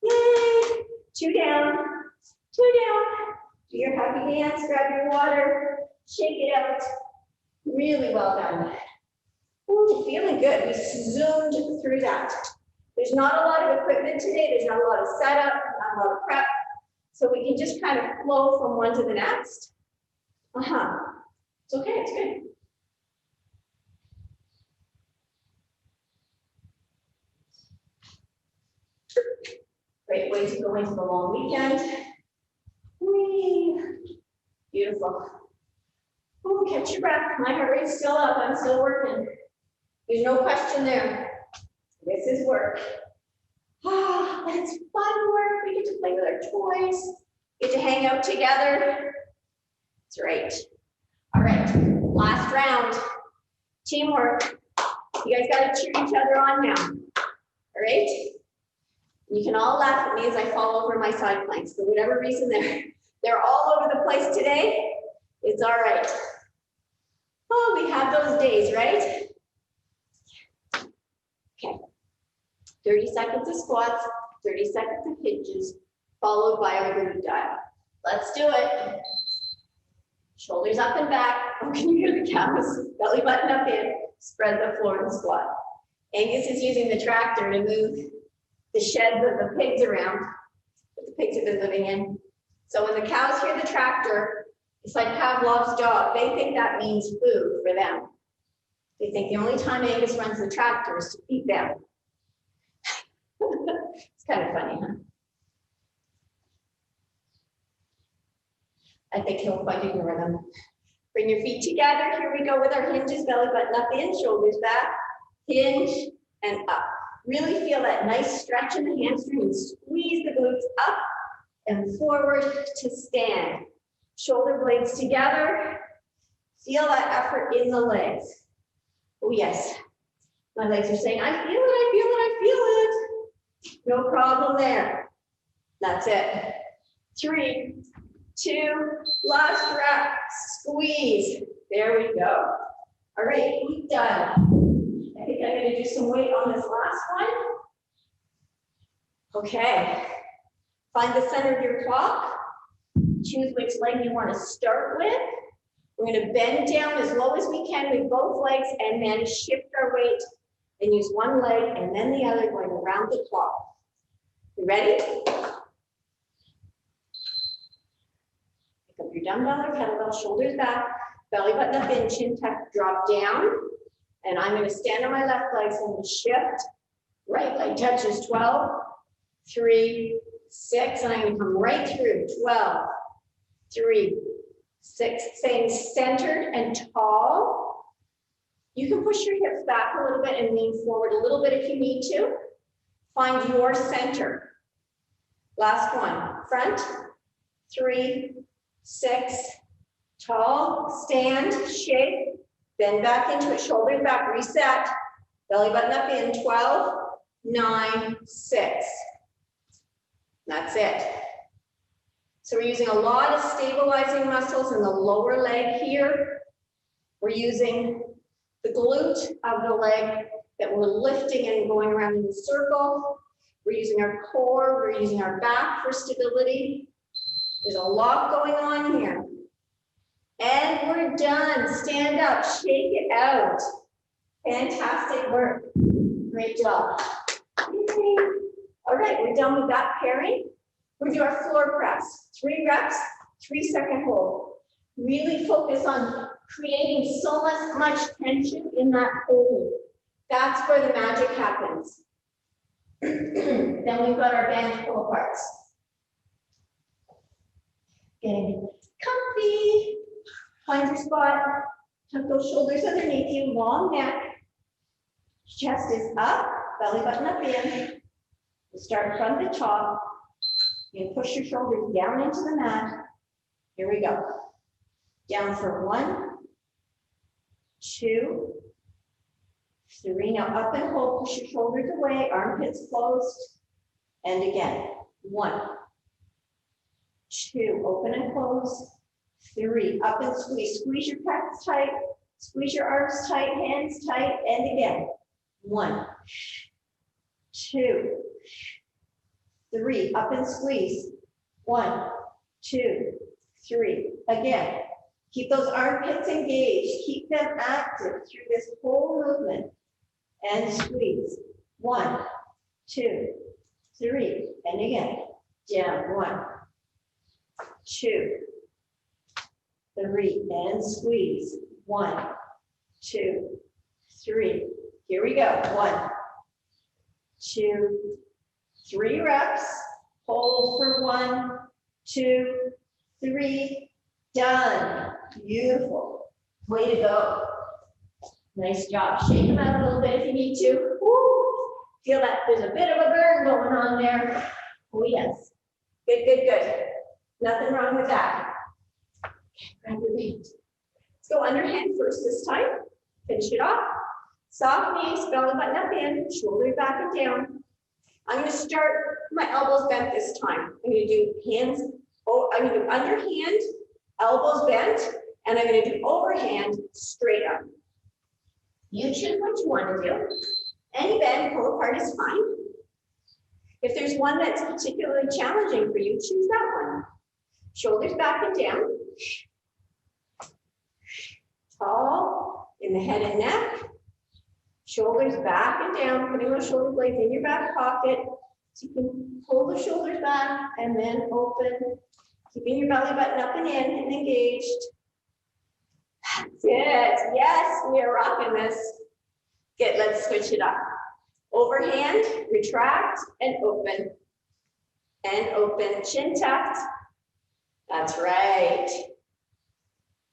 Yay. 2 down, 2 down. Do your happy dance, grab your water, shake it out. Really well done. Ooh, feeling good. We zoomed through that. There's not a lot of equipment today. There's not a lot of setup, not a lot of prep. So we can just kind of flow from one to the next. It's okay, it's good. Great way to go into the long weekend. Whee. Beautiful. Ooh, catch your breath. My heart rate's still up. I'm still working. There's no question there. This is work. Ah, but it's fun work. We get to play with our toys. Get to hang out together. That's right. All right, last round. Teamwork. You guys got to cheer each other on now. All right? You can all laugh at me as I fall over my side planks. For whatever reason, they're all over the place today. It's all right. Oh, we have those days, right? Okay. 30 seconds of squats, 30 seconds of hinges, followed by our glute dive. Let's do it. Shoulders up and back. Oh, can you hear the cows? Belly button up in. Spread the floor and squat. Angus is using the tractor to move the sheds of the pigs around that the pigs have been living in. So when the cows hear the tractor, it's like Pavlov's dog. They think that means food for them. They think the only time Angus runs the tractor is to feed them. It's kind of funny, huh? I think he'll quite ignore them. Bring your feet together. Here we go with our hinges, belly button up in, shoulders back, hinge and up. Really feel that nice stretch in the hamstring and squeeze the glutes up and forward to stand. Shoulder blades together. Feel that effort in the legs. Oh yes, my legs are saying, I feel it, I feel it, I feel it. No problem there. That's it. 3, 2, last rep, squeeze. There we go. All right, we've done. I think I'm going to do some weight on this last one. Okay. Find the center of your clock. Choose which leg you want to start with. We're going to bend down as low as we can with both legs and then shift our weight and use one leg and then the other going around the clock. You ready? Pick up your dumbbell or kettlebell, shoulders back, belly button up in, chin tuck, drop down. And I'm going to stand on my left leg, so I'm going to shift. Right leg touches 12, 3, 6, and I'm going to come right through 12, 3, 6, staying centered and tall. You can push your hips back a little bit and lean forward a little bit if you need to. Find your center. Last one, front, 3, 6, tall, stand, shake. Bend back into it, shoulders back, reset. Belly button up in, 12, 9, 6. That's it. So we're using a lot of stabilizing muscles in the lower leg here. We're using the glute of the leg that we're lifting and going around in a circle. We're using our core, we're using our back for stability. There's a lot going on here. And we're done. Stand up, shake it out. Fantastic work. Great job. Yay. All right, we're done with that pairing. We're doing our floor press. 3 reps, 3-second hold. Really focus on creating so much tension in that hold. That's where the magic happens. Then we've got our bend pull aparts. Getting comfy. Find your spot. Tuck those shoulders underneath you. Long neck. Chest is up. Belly button up in. We'll start from the top. You push your shoulders down into the mat. Here we go. Down for 1, 2, 3. Now up and hold. Push your shoulders away. Armpits closed. And again. 1, 2. Open and close. 3. Up and squeeze. Squeeze your pecs tight. Squeeze your arms tight. Hands tight. And again. 1, 2, 3. Up and squeeze. 1, 2, 3. Again. Keep those armpits engaged. Keep them active through this whole movement. And squeeze. 1, 2, 3. And again. Down. 1, 2, 3. And squeeze. 1, 2, 3. Here we go. 1, 2, 3 reps. Hold for 1, 2, 3. Done. Beautiful. Way to go. Nice job. Shake them out a little bit if you need to. Woo. Feel that there's a bit of a burn going on there. Oh, yes. Good, good, good. Nothing wrong with that. Grab your band. Let's go underhand first this time. Finish it off. Soft knees, belly button up in, shoulder back and down. I'm going to start my elbows bent this time. I'm going to do hands. Oh, I'm going to do underhand, elbows bent, and I'm going to do overhand straight up. You choose what you want to do. Any bend, pull apart is fine. If there's one that's particularly challenging for you, choose that one. Shoulders back and down. Tall in the head and neck. Shoulders back and down, putting those shoulder blades in your back pocket. So you can pull the shoulders back and then open. Keeping your belly button up and in and engaged. That's it. Yes, we are rocking this. Good, let's switch it up. Overhand, retract, and open. And open, chin tucked. That's right.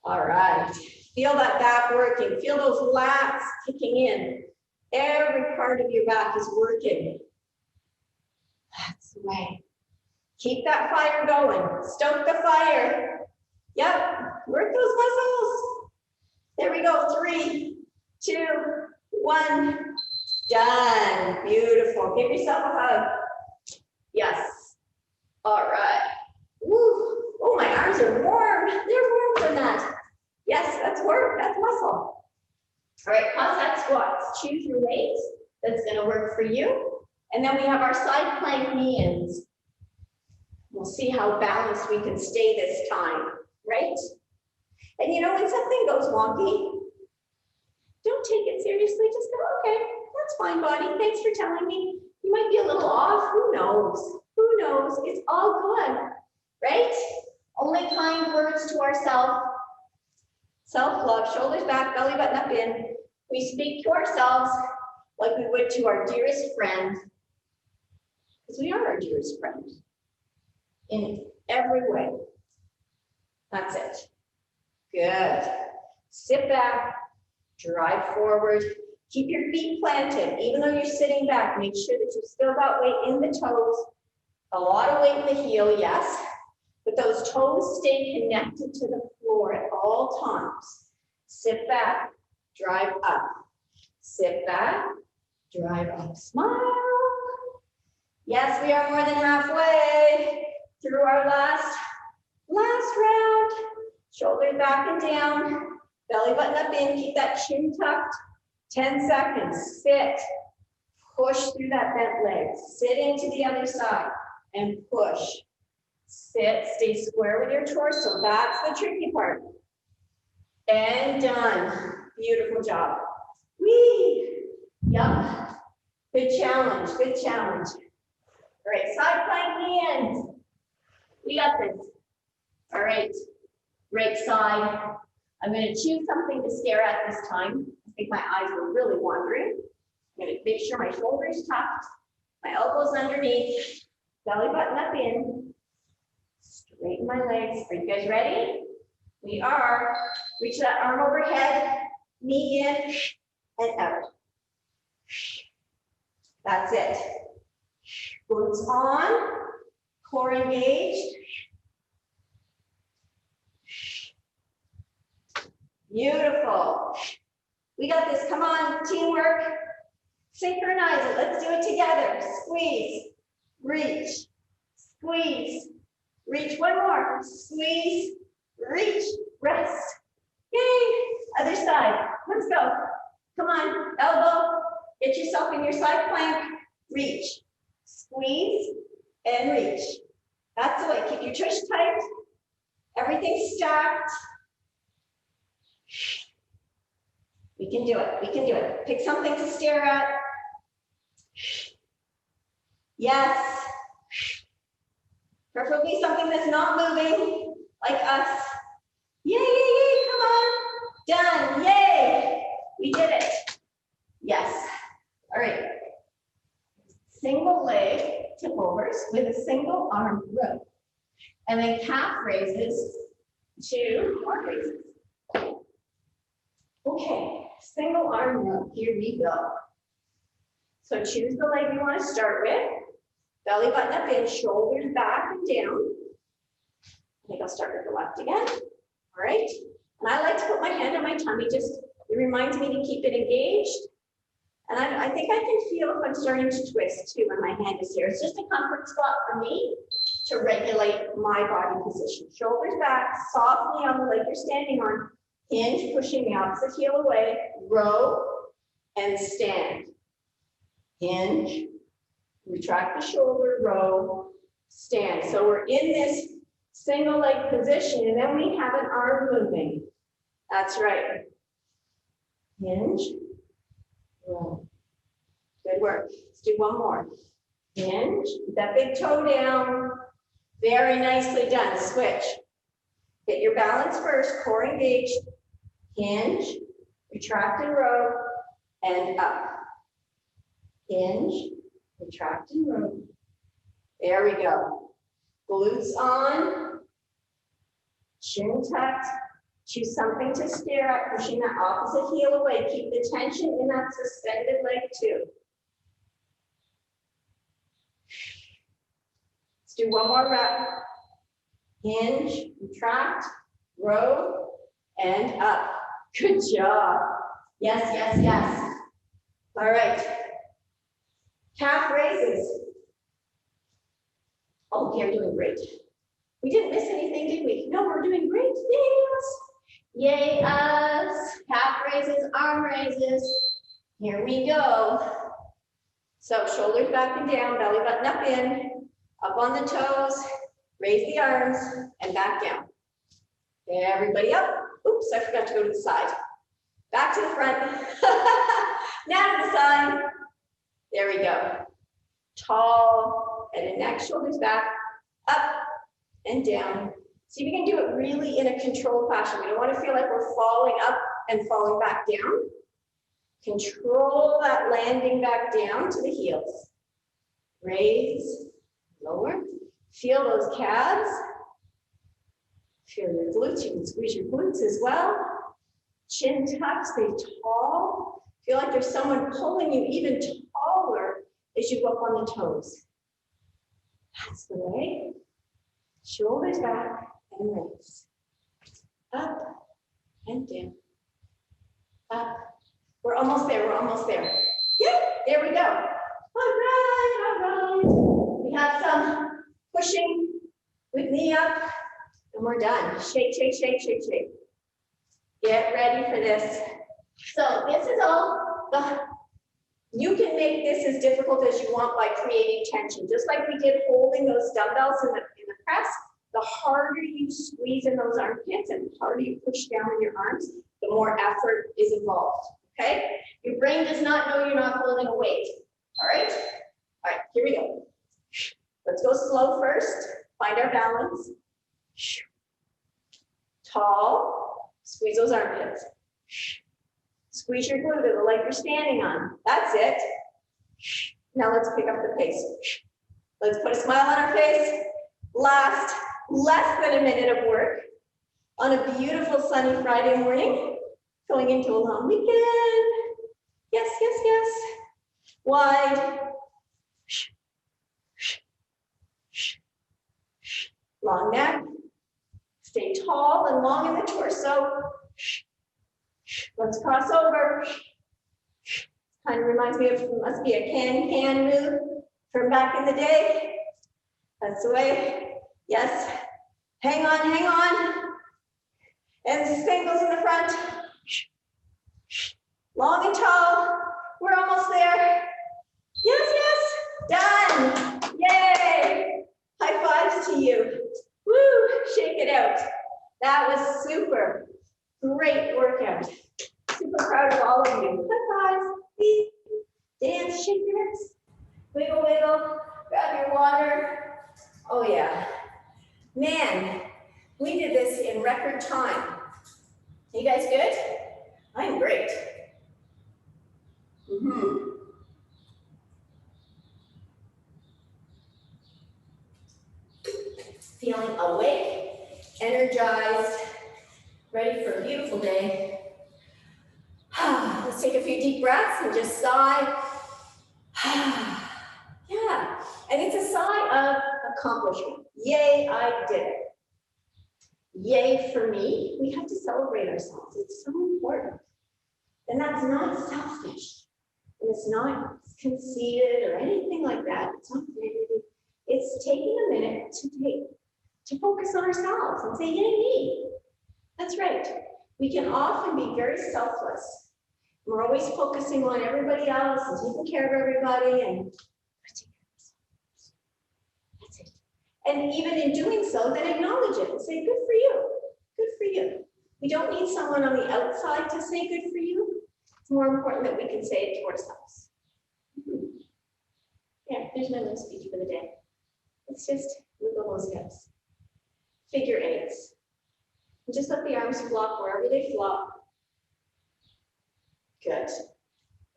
All right. Feel that back working. Feel those lats kicking in. Every part of your back is working. That's the way. Keep that fire going. Stoke the fire. Yep. Work those muscles. There we go. 3, 2, 1. Done. Beautiful. Give yourself a hug. Yes. All right. Woo. Oh, my arms are warm. They're warm from that. Yes, that's work. That's muscle. All right, Cossack squats. Choose your weight that's going to work for you. And then we have our side plank knee-ins. We'll see how balanced we can stay this time, right? And you know, when something goes wonky, don't take it seriously. Just go, okay, that's fine, body. Thanks for telling me. You might be a little off. Who knows? Who knows? It's all good, right? Only kind words to ourselves. Self-love, shoulders back, belly button up in. We speak to ourselves like we would to our dearest friend, because we are our dearest friend in every way. That's it. Good. Sit back, drive forward. Keep your feet planted, even though you're sitting back. Make sure that you've still got weight in the toes. A lot of weight in the heel, yes. But those toes stay connected to the floor at all times. Sit back, drive up. Sit back, drive up. Smile. Yes, we are more than halfway through our last round. Shoulders back and down. Belly button up in. Keep that chin tucked. 10 seconds. Sit. Push through that bent leg. Sit into the other side and push. Sit, stay square with your torso. That's the tricky part. And done. Beautiful job. Whee! Yup. Good challenge, good challenge. All right, side plank hands. We got this. All right, right side. I'm going to choose something to stare at this time. I think my eyes were really wandering. I'm going to make sure my shoulders tucked, my elbows underneath, belly button up in, straighten my legs. Are you guys ready? We are. Reach that arm overhead, knee in and out. That's it. Glutes on, core engaged. Beautiful. We got this. Come on, teamwork. Synchronize it. Let's do it together. Squeeze, reach, squeeze, reach. One more. Squeeze, reach, rest. Yay. Other side. Let's go. Come on. Elbow. Get yourself in your side plank. Reach, squeeze, and reach. That's the way. Keep your tush tight. Everything stacked. We can do it. We can do it. Pick something to stare at. Yes. Preferably something that's not moving, like us. Yay, yay, yay. Come on. Done. Yay. We did it. Yes. All right. Single leg tip overs with a single arm row. And then calf raises to arm raises. Okay, single arm row. Here we go. So choose the leg you want to start with. Belly button up in, shoulders back and down. I think I'll start with the left again. All right. And I like to put my hand on my tummy. It reminds me to keep it engaged. And I think I can feel if I'm starting to twist too when my hand is here. It's just a comfort spot for me to regulate my body position. Shoulders back, softly on the leg you're standing on. Hinge, pushing the opposite heel away. Row and stand. Hinge, retract the shoulder, row, stand. So we're in this single leg position and then we have an arm moving. That's right. Hinge, row. Good work. Let's do one more. Hinge, put that big toe down. Very nicely done. Switch. Get your balance first, core engaged. Hinge, retract and row, and up. Hinge, retract and row. There we go. Glutes on, chin tucked. Choose something to stare at, pushing that opposite heel away. Keep the tension in that suspended leg too. Let's do one more rep. Hinge, retract, row, and up. Good job. Yes, yes, yes. All right. Calf raises. Oh, they're doing great. We didn't miss anything, did we? No, we're doing great. Yes. Yay, us. Calf raises, arm raises. Here we go. So shoulders back and down, belly button up in, up on the toes, raise the arms, and back down. Everybody up. Oops, I forgot to go to the side. Back to the front. Now to the side. There we go. Tall, head and neck, shoulders back, up and down. See if we can do it really in a controlled fashion. We don't want to feel like we're falling up and falling back down. Control that landing back down to the heels. Raise, lower. Feel those calves. Feel your glutes. You can squeeze your glutes as well. Chin tuck, stay tall. Feel like there's someone pulling you even taller as you go up on the toes. That's the way. Shoulders back and raise. Up and down. Up. We're almost there. We're almost there. Yep, there we go. All right, all right. We have some pushing with knee up, and we're done. Shake, shake, shake, shake, shake. Get ready for this. So this is all you can make this as difficult as you want by creating tension. Just like we did holding those dumbbells in the press, the harder you squeeze in those armpits and the harder you push down in your arms, the more effort is involved, okay? Your brain does not know you're not holding a weight, All right, here we go. Let's go slow first. Find our balance. Tall, squeeze those armpits. Squeeze your glute to the leg you're standing on. That's it. Now let's pick up the pace. Let's put a smile on our face. Last less than a minute of work on a beautiful sunny Friday morning, going into a long weekend. Yes, yes, yes. Wide. Long neck. Stay tall and long in the torso. Let's cross over. Kind of reminds me of, must be a can move from back in the day. That's the way. Yes. Hang on, hang on. And singles in the front. Long and tall. We're almost there. Yes, yes. Done. Yay. High fives to you. Woo. Shake it out. That was super. Great workout. Super proud of all of you. High fives. Please. Dance, shake your hips. Wiggle, wiggle. Grab your water. Oh, yeah. Man, we did this in record time. You guys good? I'm great. Feeling awake, energized, ready for a beautiful day. Let's take a few deep breaths and just sigh. Yeah, and it's a sigh of accomplishment. Yay, I did it. Yay for me. We have to celebrate ourselves. It's so important. And that's not selfish. And it's not conceited or anything like that. It's not negative. It's taking a minute to focus on ourselves and say, yay me. That's right. We can often be very selfless. We're always focusing on everybody else and taking care of everybody and that's it. And even in doing so, then acknowledge it and say, good for you. Good for you. We don't need someone on the outside to say good for you. It's more important that we can say it to ourselves. Yeah, there's my little speech for the day. Let's just wiggle those hips. Figure eights. And just let the arms flop wherever they flop. Good.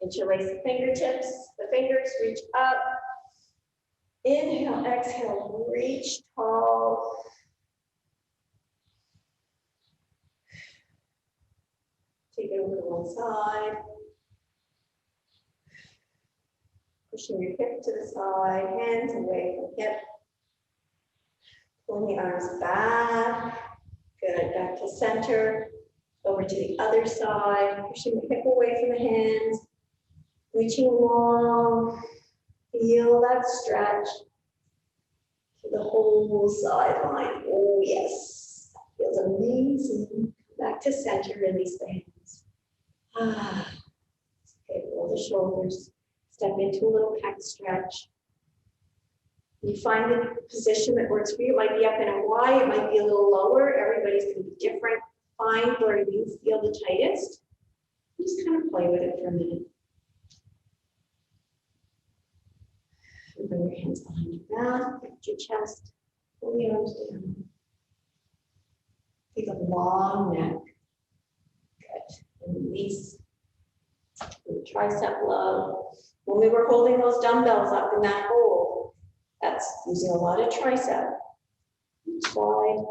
Interlace the fingertips. The fingers reach up. Inhale, exhale, reach tall. Take it over to one side. Pushing your hip to the side, hands away from hip. Pulling the arms back. Good, back to center. Over to the other side, pushing the hip away from the hands. Reaching long. Feel that stretch to the whole sideline. Oh, yes. That feels amazing. Back to center, release the hands. Okay, roll the shoulders. Step into a little pec stretch. You find the position that works for you. It might be up in a Y, it might be a little lower. Everybody's going to be different. Find where you feel the tightest. Just kind of play with it for a minute. And bring your hands behind your back, lift your chest, pull the arms down. Take a long neck. Good. And release. The tricep low. When we were holding those dumbbells up in that hold, that's using a lot of tricep. Slide.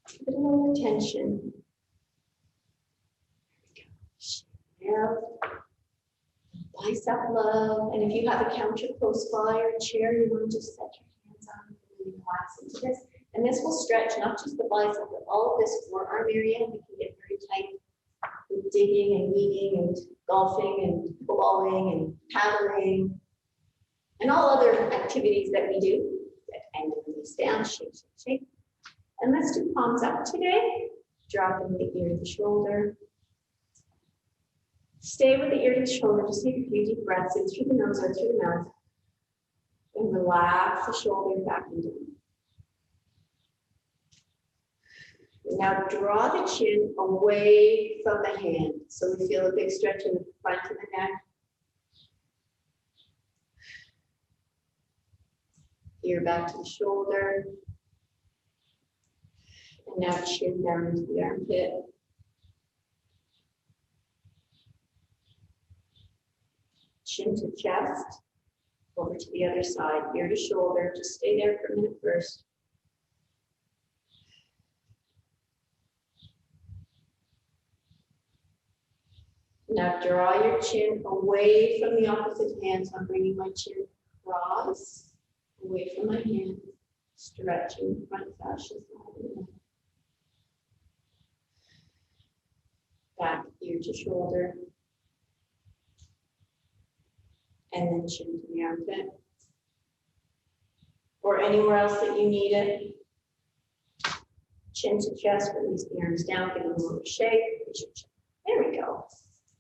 A bit more tension. There we go. Bicep low. And if you have a counter close by or a chair, you want to just set your hands on and really relax into this. And this will stretch not just the bicep, but all of this forearm area. We can get very tight with digging and weeding and golfing and pickleball and paddling and all other activities that we do. And release down, shake, shake, shake. And let's do palms up today. Dropping the ear to the shoulder. Stay with the ear to the shoulder. Just take a few deep breaths in through the nose or through the mouth. And relax the shoulder back and down. Now draw the chin away from the hand. So we feel a big stretch in the front of the neck. Ear back to the shoulder. And now chin down into the armpit. Chin to chest. Over to the other side, ear to shoulder. Just stay there for a minute first. Now draw your chin away from the opposite hand. So I'm bringing my chin across, away from my hand, stretching the front fascia. Back ear to shoulder. And then chin to the armpit. Or anywhere else that you need it. Chin to chest, release the arms down, give them a little shake. There we go.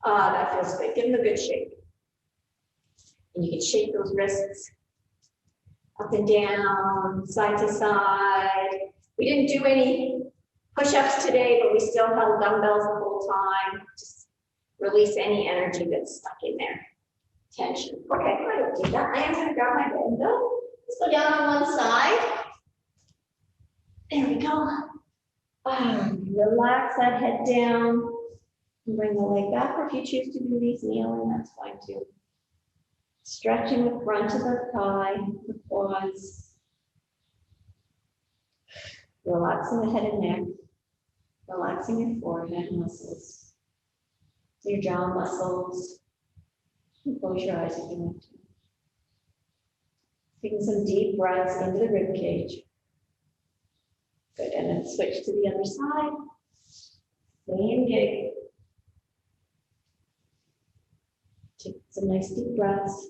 That feels good. Give them a good shake. And you can shake those wrists up and down, side to side. We didn't do any push-ups today, but we still held dumbbells the whole time. Just release any energy that's stuck in there. Tension. Okay, I don't do that. I am going to grab my bend though. Let's go down on one side. There we go. Relax that head down. Bring the leg back, or if you choose to do these kneeling, that's fine too. Stretching the front of the thigh, the quads. Relaxing the head and neck. Relaxing your forehead muscles. Your jaw muscles. And close your eyes if you want to. Taking some deep breaths into the rib cage. Good, and then switch to the other side. Same gig. Take some nice deep breaths.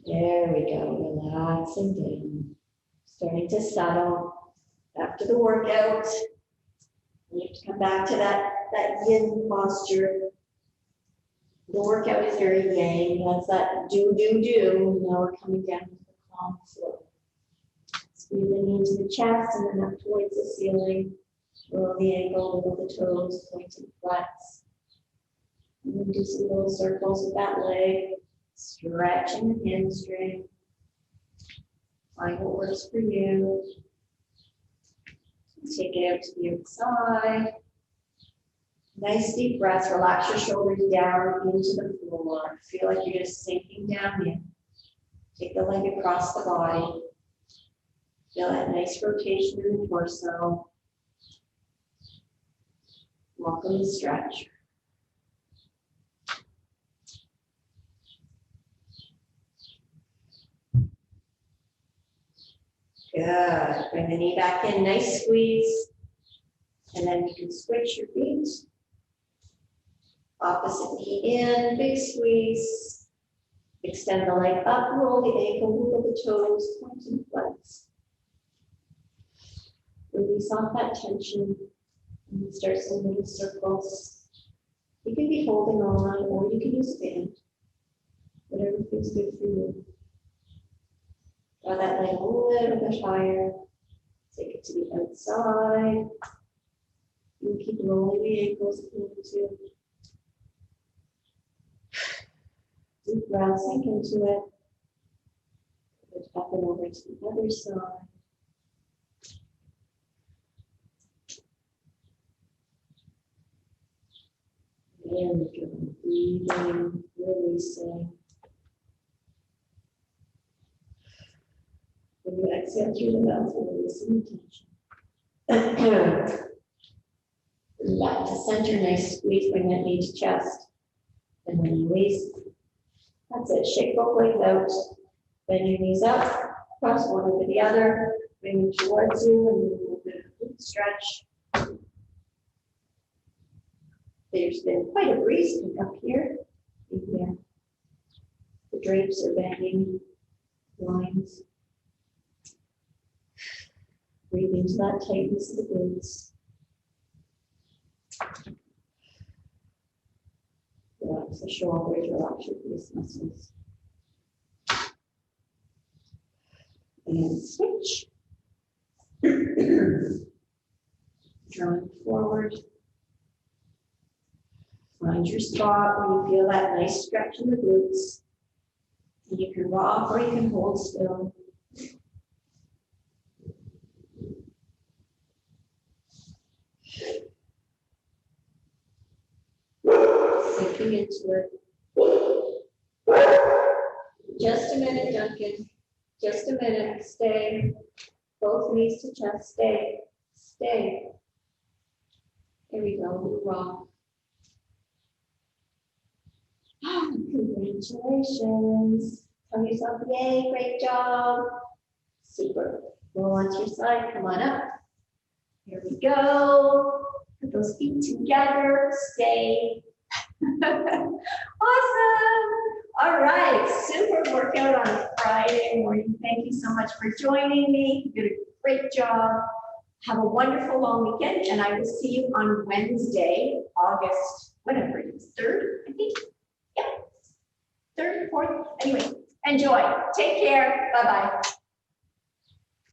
There we go, relaxing down. Starting to settle after the workout. You have to come back to that yin posture. The workout is very yang. That's that do. Now we're coming down to the calm floor. Squeezing into the chest and then up towards the ceiling. Roll the ankle, wiggle the toes, pointing flats. And then do some little circles with that leg. Stretching the hamstring. Find what works for you. Take it out to the other side. Nice deep breaths. Relax your shoulders down into the floor. Feel like you're just sinking down in. Take the leg across the body. Feel that nice rotation in the torso. Welcome the stretch. Good. Bring the knee back in. Nice squeeze. And then you can switch your feet. Opposite knee in. Big squeeze. Extend the leg up. Roll the ankle. Wiggle the toes. Point and flex. Release off that tension. And start some little circles. You can be holding on, or you can use a band. Whatever feels good for you. Draw that leg a little bit higher. Take it to the outside. You keep rolling the ankles if you need to. Deep breath, sink into it. Up and over to the other side. And breathing, releasing. When you exhale through the mouth, releasing the tension. Back to center, nice squeeze, bring that knee to chest. And then release. That's it, shake both legs out. Bend your knees up, cross one over the other, bring them towards you, and do a little bit of a stretch. There's been quite a breeze up here. Yeah. The drapes are banging, lines. Breathe into that tightness of the glutes. Relax the shoulders, relax your face muscles. And switch. Drawing forward. Find your spot where you feel that nice stretch in the glutes. And you can rock or you can hold still. Sinking into it. Just a minute, Duncan. Just a minute. Stay. Both knees to chest. Stay. Stay. There we go. We rock. Congratulations. Tell yourself, yay, great job. Super. Roll onto your side. Come on up. Here we go. Put those feet together. Stay. Awesome. All right. Super workout on a Friday morning. Thank you so much for joining me. You did a great job. Have a wonderful long weekend, and I will see you on Wednesday, August, whatever it is, 3rd, I think. Yeah. 3rd, 4th. Anyway, enjoy. Take care. Bye-bye.